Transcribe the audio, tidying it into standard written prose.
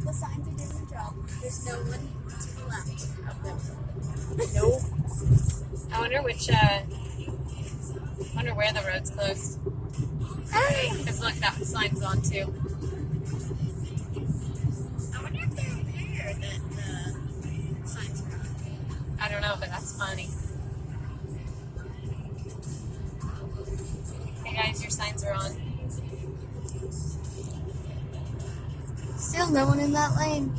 The signs are doing their job. There's no one to the left of them. Nope. I wonder where the road's closed. Because look, that sign's on too. I wonder if they're aware that the signs are on. I don't know, but that's funny. Hey guys, your signs are on. Still no one in that lane.